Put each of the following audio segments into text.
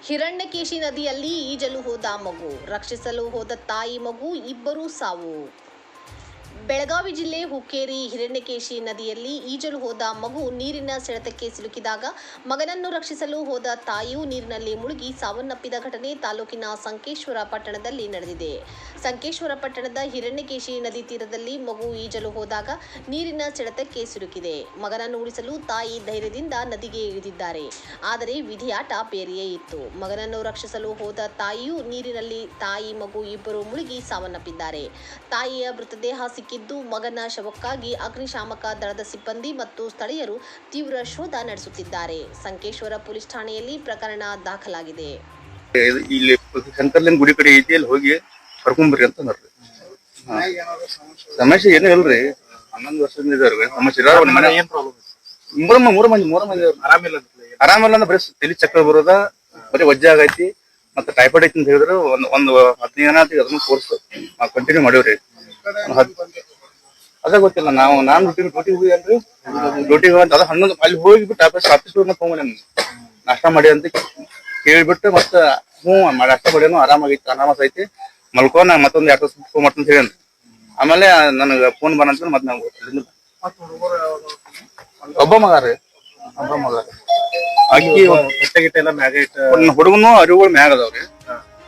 ಹಿರಣ್ಯಕೇಶಿ ನದಿಯಲ್ಲಿ ಈಜಲು ಹೋದ ಮಗು, ರಕ್ಷಿಸಲು ಹೋದ ತಾಯಿ ಮಗು ಇಬ್ಬರೂ ಸಾವು. ಬೆಳಗಾವಿ ಜಿಲ್ಲೆ ಹುಕ್ಕೇರಿ ಹಿರಣ್ಯಕೇಶಿ ನದಿಯಲ್ಲಿ ಈಜಲು ಹೋದ ಮಗು ನೀರಿನ ಸೆಳೆತಕ್ಕೆ ಸಿಲುಕಿದಾಗ ಮಗನನ್ನು ರಕ್ಷಿಸಲು ಹೋದ ತಾಯಿಯು ನೀರಿನಲ್ಲಿ ಮುಳುಗಿ ಸಾವನ್ನಪ್ಪಿದ ಘಟನೆ ತಾಲೂಕಿನ ಸಂಕೇಶ್ವರ ಪಟ್ಟಣದಲ್ಲಿ ನಡೆದಿದೆ. ಸಂಕೇಶ್ವರ ಪಟ್ಟಣದ ಹಿರಣ್ಯಕೇಶಿ ನದಿ ತೀರದಲ್ಲಿ ಮಗು ಈಜಲು ಹೋದಾಗ ನೀರಿನ ಸೆಳೆತಕ್ಕೆ ಸಿಲುಕಿದೆ. ಮಗನನ್ನು ಉಳಿಸಲು ತಾಯಿ ಧೈರ್ಯದಿಂದ ನದಿಗೆ ಇಳಿದಿದ್ದಾರೆ. ಆದರೆ ವಿಧಿಯಾಟ ಬೇರೆಯೇ ಇತ್ತು. ಮಗನನ್ನು ರಕ್ಷಿಸಲು ಹೋದ ತಾಯಿಯು ನೀರಿನಲ್ಲಿ ತಾಯಿ ಮಗು ಇಬ್ಬರು ಮುಳುಗಿ ಸಾವನ್ನಪ್ಪಿದ್ದಾರೆ. ತಾಯಿಯ ಮೃತದೇಹ ಸಿಕ್ಕಿದ್ದು ಮಗನ ಶವಕ್ಕಾಗಿ ಅಗ್ನಿಶಾಮಕ ದಳದ ಸಿಬ್ಬಂದಿ ಮತ್ತು ಸ್ಥಳೀಯರು ತೀವ್ರ ಶೋಧ ನಡೆಸುತ್ತಿದ್ದಾರೆ. ಸಂಕೇಶ್ವರ ಪೊಲೀಸ್ ಠಾಣೆಯಲ್ಲಿ ಪ್ರಕರಣ ದಾಖಲಾಗಿದೆ. ಇಲ್ಲಿ ಶಂಕರ್ಲಿಂಗ ಗುಡಿ ಕಡೆ ಐತಿ, ಅಲ್ಲಿ ಹೋಗಿ ಕರ್ಕೊಂಡ್ಬರ್ರಿ ಅಂತ ಅಂದ್ರಿ. ಸಮಸ್ಯೆ ಏನೂ ಇಲ್ರಿ, 11 ವರ್ಷದಿಂದ ಇದಾವ್ರಿ ಸಮಸ್ಯೆ. ಮೂರ ಮಂದಿ ಆರಾಮಿಲ್ಲ ಅಂದ್ರೆ ಬರೀ ತಲೆ ಚಕ್ರ ಬರೋದ, ಬರೀ ವಜ್ಜೆ ಆಗೈತಿ, ಮತ್ತೆ ಟೈಫಾಯ್ಡ್ ಐತಿ ಅಂತ ಹೇಳಿದ್ರು. ಒಂದು 15 ದಿನ ಅದನ್ನ ಕೋರ್ಸ್ ಕಂಟಿನ್ಯೂ ಮಾಡೇವ್ರಿ. ಅದ ಗೊತ್ತಿಲ್ಲ, ನಾನು ಡ್ಯೂಟಿಗೆ ಹೋಗಿನ್ರಿ. ಡ್ಯೂಟಿಗೆ ಅದ 11 ಅಲ್ಲಿ ಹೋಗಿಬಿಟ್ಟು ಆಫೀಸ್ ತಗೊಂಡ್ ನಾಷ್ಟ ಮಾಡಿ ಅಂತ ಕೇಳ್ಬಿಟ್ಟು ಮತ್ತೆ ನಾಷ್ಟ ಮಾಡ್ಯಾನು. ಆರಾಮಾಗೈತಿ ಐತಿ, ಮಲ್ಕೋನ ಮತ್ತೊಂದು 2 ತಾಸು ಫೋನ್ ಮಾಡ್ತಂತ ಹೇಳೇನ್ರಿ. ಆಮೇಲೆ ನನಗೆ ಫೋನ್ ಬಂತ ಮತ್ತೆ ನಾವು ಒಬ್ಬ ಮಗ ಅಕ್ಕಿ ಹುಡುಗನು ಅರಿವುಗಳು ಮ್ಯಾಗ ಅದಾವ್ರಿ.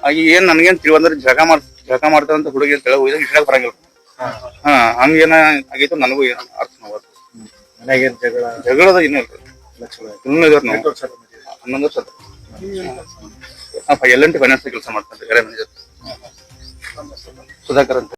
ಆಗಿ ಏನ್ ನನ್ಗೇನ್ ತಿಳಿವಂದ್ರೆ ಜಳಕ ಮಾಡ್ತಾರಂತ ಹುಡುಗಿ ಅಂತ ಹೇಳಿ ಹೋಗಿದಾಗ ಇಡಕ್ ಬರಂಗಿಲ್ಲ. ಹಂಗೇನ ಆಗೈತು ನನಗೂ ಅರ್ಥ ನೋವತ್ತು. ಜಗಳದ ಇನ್ನೂ ಇಲ್ರಿ, ಇನ್ನೂ ಇದಾವ್ರಿ. ನಾವು 11 ವರ್ಷ LNT ಫೈನಾನ್ಸ್ ಕೆಲಸ ಮಾಡ್ತಾನೆ, ಮ್ಯಾನೇಜರ್ ಸುಧಾಕರ್ ಅಂತ.